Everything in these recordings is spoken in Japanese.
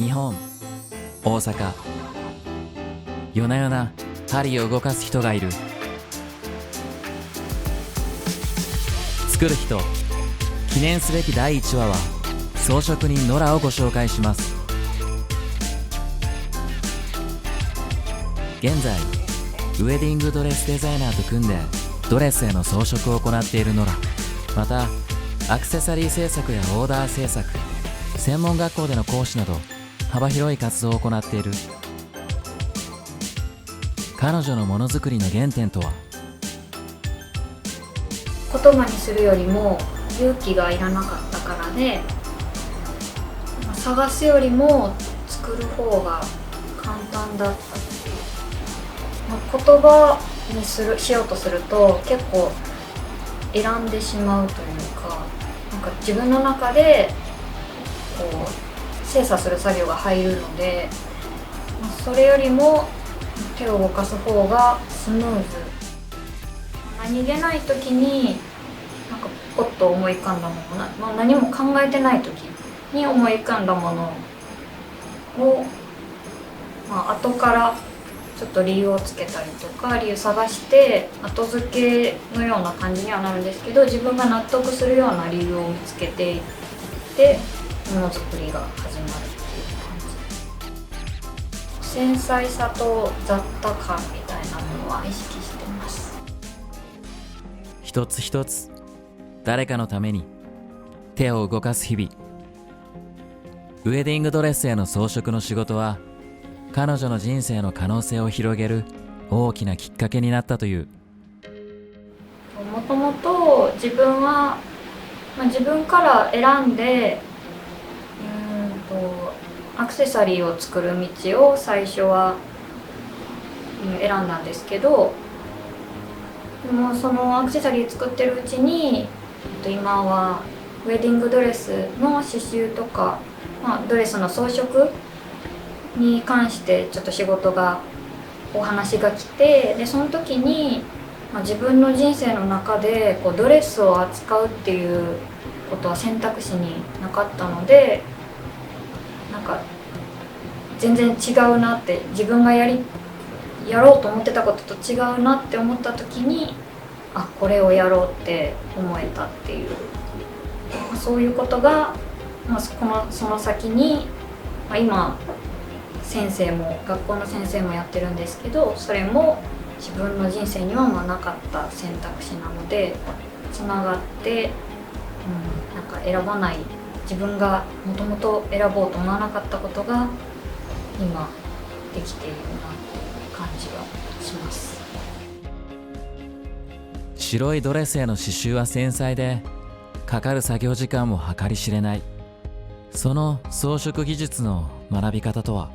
日本、大阪、夜な夜な針を動かす人がいる。作る人、記念すべき第1話は装飾人ノラをご紹介します。現在ウェディングドレスデザイナーと組んでドレスへの装飾を行っているノラ。またアクセサリー制作やオーダー制作、専門学校での講師など幅広い活動を行っている。彼女のものづくりの原点とは。言葉にするよりも勇気がいらなかったからで、探すよりも作る方が簡単だった。言葉にしようとすると結構選んでしまうというか、なんか自分の中でこう精査する作業が入るので、それよりも手を動かす方がスムーズ。何気ない時になんかポッと思い浮かんだもの、何も考えてない時に思い浮かんだものを、後からちょっと理由をつけたりとか、理由探して後付けのような感じにはなるんですけど、自分が納得するような理由を見つけていってものづくりが始まるっていう感じ。繊細さと雑多感みたいなものは意識してます。一つ一つ誰かのために手を動かす日々。ウェディングドレスへの装飾の仕事は彼女の人生の可能性を広げる大きなきっかけになったという。もともと自分は、自分から選んでアクセサリーを作る道を最初は選んだんですけど、でもそのアクセサリー作ってるうちに今はウェディングドレスの刺繍とか、ドレスの装飾に関してちょっと仕事がお話が来て、でその時に、自分の人生の中でドレスを扱うっていうことは選択肢になかったので、なんか全然違うなって、自分がやろうと思ってたことと違うなって思った時に、これをやろうって思えたっていう、そういうことが、その先に、今学校の先生もやってるんですけど、それも自分の人生にはなかった選択肢なのでつながって、なんか選ばない、自分がもともと選ぼうと思わなかったことが今できているなっていう感じはします。白いドレスへの刺繍は繊細でかかる作業時間も計り知れない。その装飾技術の学び方とは。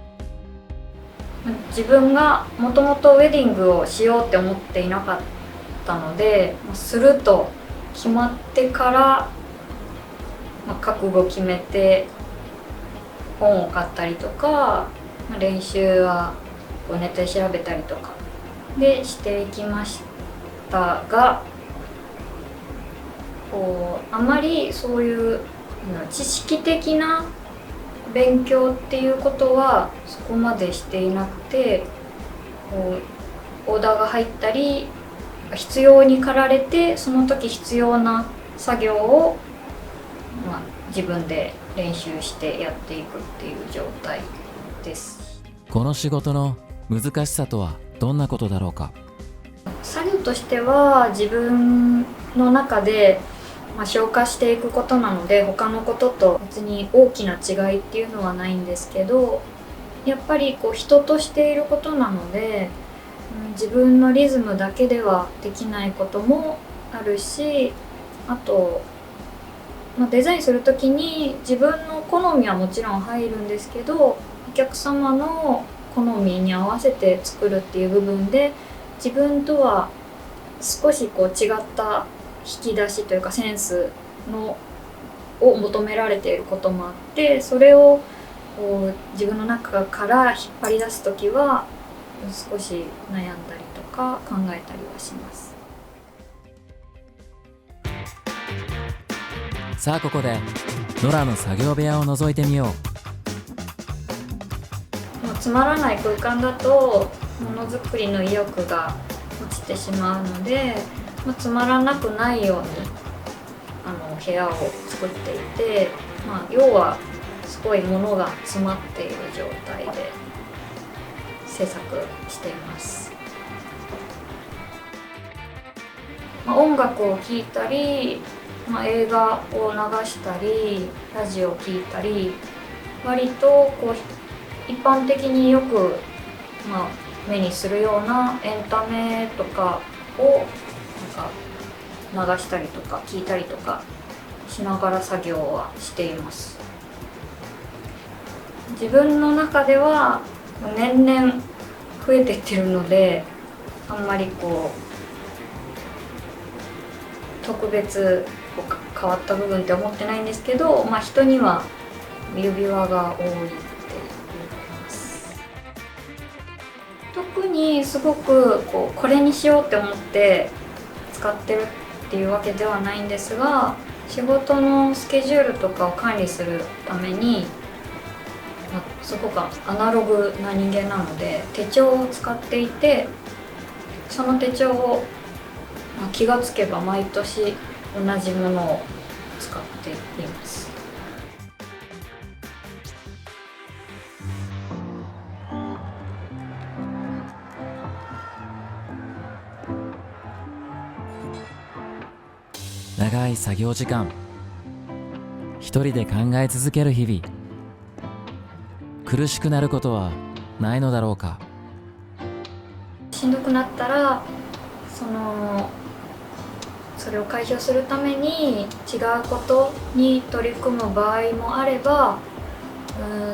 自分がもともとウェディングをしようって思っていなかったので、すると決まってから、覚悟決めて本を買ったりとか、練習はネットで調べたりとかでしていきましたが、あまりそういう知識的な勉強っていうことはそこまでしていなくて、オーダーが入ったり必要に駆られて、その時必要な作業を、自分で練習してやっていくっていう状態です。この仕事の難しさとはどんなことだろうか。作業としては自分の中で消化していくことなので、他のことと別に大きな違いっていうのはないんですけど、やっぱり人としていることなので、自分のリズムだけではできないこともあるし、あと、デザインする時に自分の好みはもちろん入るんですけど、お客様の好みに合わせて作るっていう部分で自分とは少し違った引き出しというかセンスを求められていることもあって、それを自分の中から引っ張り出すときは少し悩んだりとか考えたりはします。さあここでノラの作業部屋を覗いてみよう。つまらない空間だとものづくりの意欲が落ちてしまうので、つまらなくないように部屋を作っていて、要はすごいものが詰まっている状態で制作しています。音楽を聴いたり、映画を流したりラジオを聴いたり、割とこう一般的によく、目にするようなエンタメとかを流したりとか聞いたりとかしながら作業はしています。自分の中では年々増えていってるので、あんまりこう特別変わった部分って思ってないんですけど、人には指輪が多いって言われます。特にすごくこれにしようって思って使ってるっていうわけではないんですが、仕事のスケジュールとかを管理するために、すごくアナログな人間なので手帳を使っていて、その手帳を、気がつけば毎年同じものを使っています。長い作業時間、一人で考え続ける日々。苦しくなることはないのだろうか。しんどくなったらそれを解消するために違うことに取り組む場合もあれば、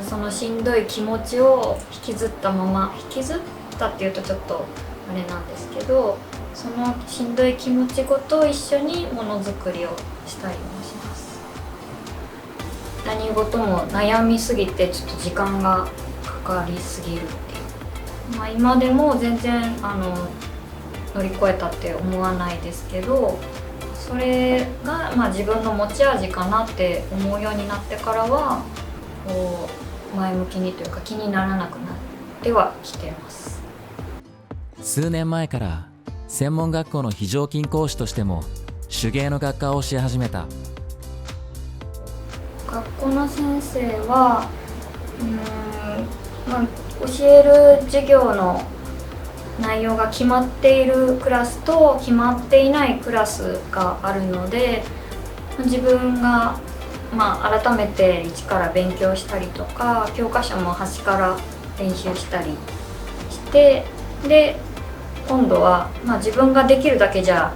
そのしんどい気持ちを引きずったまま、引きずったっていうとちょっとあれなんですけど、そのしんどい気持ちごと一緒にものづくりをしたりもします。何事も悩みすぎてちょっと時間がかかりすぎるっていう、今でも全然乗り越えたって思わないですけど、それが自分の持ち味かなって思うようになってからは前向きにというか気にならなくなってはきてます。数年前から専門学校の非常勤講師としても手芸の学科を教え始めた。学校の先生は教える授業の内容が決まっているクラスと決まっていないクラスがあるので、自分が改めて一から勉強したりとか、教科書も端から練習したりして、で今度は自分ができるだけじゃ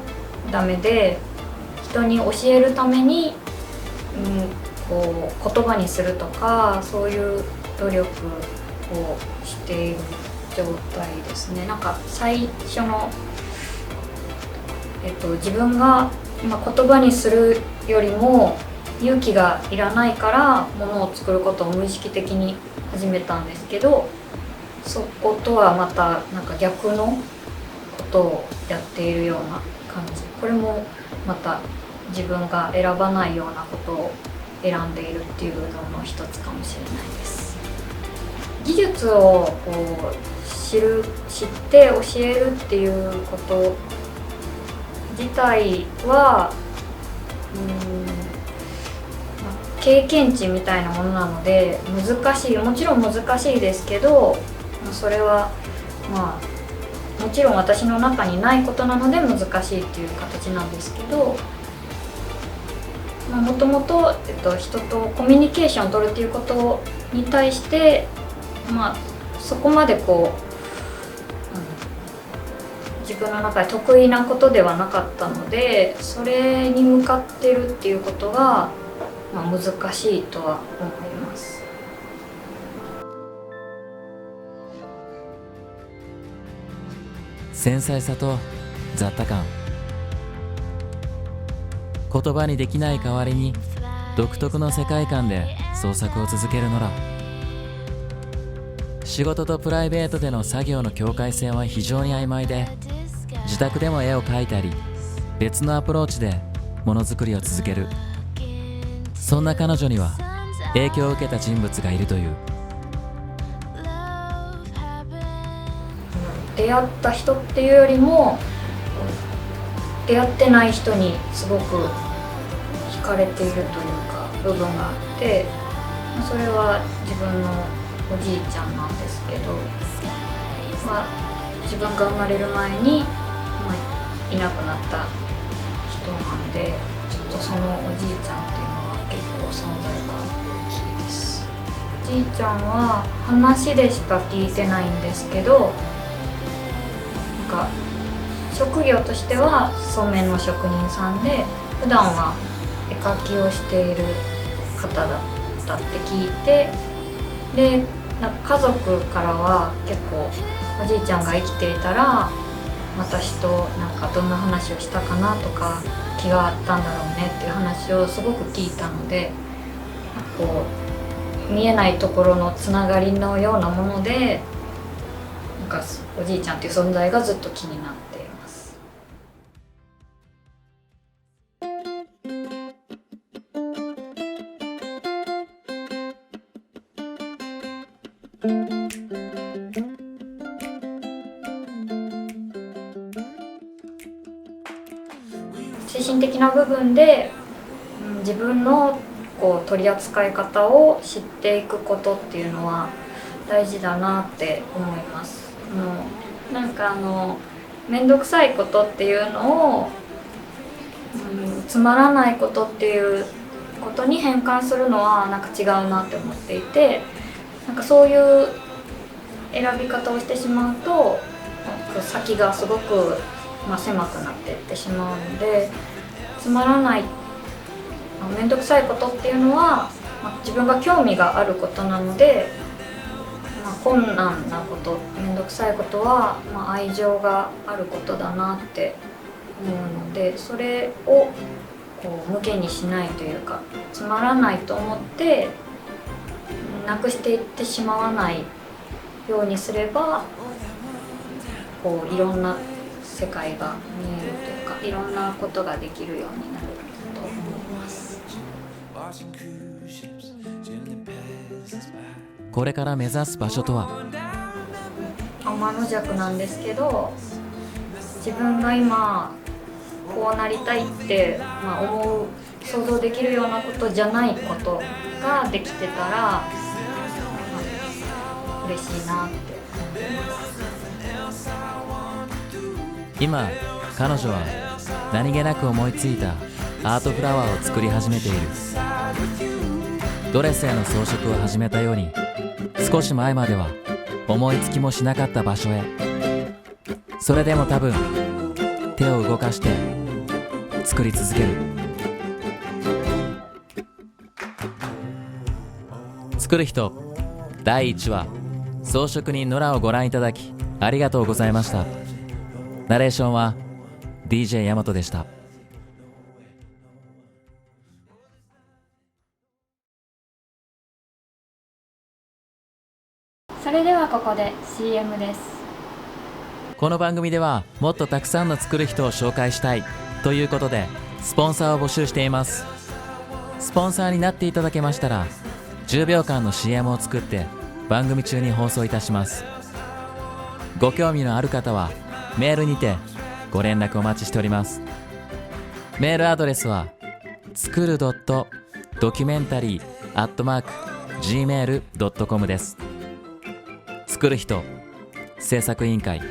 ダメで、人に教えるために、言葉にするとか、そういう努力をしている状態ですね。最初の、自分が言葉にするよりも勇気がいらないからものを作ることを無意識的に始めたんですけど、そことはまた逆のことをやっているような感じ。これもまた自分が選ばないようなことを選んでいるっていうのの一つかもしれないです。技術を知って教えるっていうこと自体は経験値みたいなものなのでもちろん難しいですけど、それはもちろん私の中にないことなので難しいっていう形なんですけど、もともと人とコミュニケーションを取るっていうことに対してそこまで自分の中で得意なことではなかったので、それに向かってるっていうことが難しいとは思います。繊細さと雑多感、言葉にできない代わりに独特の世界観で創作を続けるのら。仕事とプライベートでの作業の境界線は非常に曖昧で、自宅でも絵を描いたり別のアプローチでものづくりを続ける。そんな彼女には影響を受けた人物がいるという。出会った人っていうよりも出会ってない人にすごく惹かれているというか部分があって、それは自分のおじいちゃんなんですけど、自分が生まれる前に、いなくなった人なんで、ちょっとそのおじいちゃんっていうのは結構存在が大きいです。おじいちゃんは話でしか聞いてないんですけど、職業としては染めの職人さんで、普段は絵描きをしている方だったって聞いて、で家族からは結構おじいちゃんが生きていたら私とどんな話をしたかなとか気があったんだろうねっていう話をすごく聞いたので、見えないところのつながりのようなものでおじいちゃんっていう存在がずっと気になっています。精神的な部分で、自分の取り扱い方を知っていくことっていうのは大事だなって思います。面倒くさいことっていうのを、つまらないことっていうことに変換するのは違うなって思っていて、そういう選び方をしてしまうと先がすごく、狭くなっていってしまうので、つまらない面倒くさいことっていうのは、自分が興味があることなので、困難なこと、面倒くさいことは、愛情があることだなって思うので、それを無限にしないというか、つまらないと思ってなくしていってしまわないようにすれば、いろんな世界が見えるというか、いろんなことができるようになると思います。これから目指す場所とは？天の弱なんですけど、自分が今こうなりたいって、思う想像できるようなことじゃないことができてたら、嬉しいなって思います。今彼女は何気なく思いついたアートフラワーを作り始めている。ドレスへの装飾を始めたように、少し前までは思いつきもしなかった場所へ。それでも多分手を動かして作り続ける。作る人第1話、装飾人ノラをご覧いただきありがとうございました。ナレーションは DJ ヤマトでした。それではここで CM です。この番組ではもっとたくさんの作る人を紹介したいということでスポンサーを募集しています。スポンサーになっていただけましたら10秒間の CM を作って番組中に放送いたします。ご興味のある方はメールにてご連絡お待ちしております。メールアドレスは作る.documentary@gmail.com です。作る人制作委員会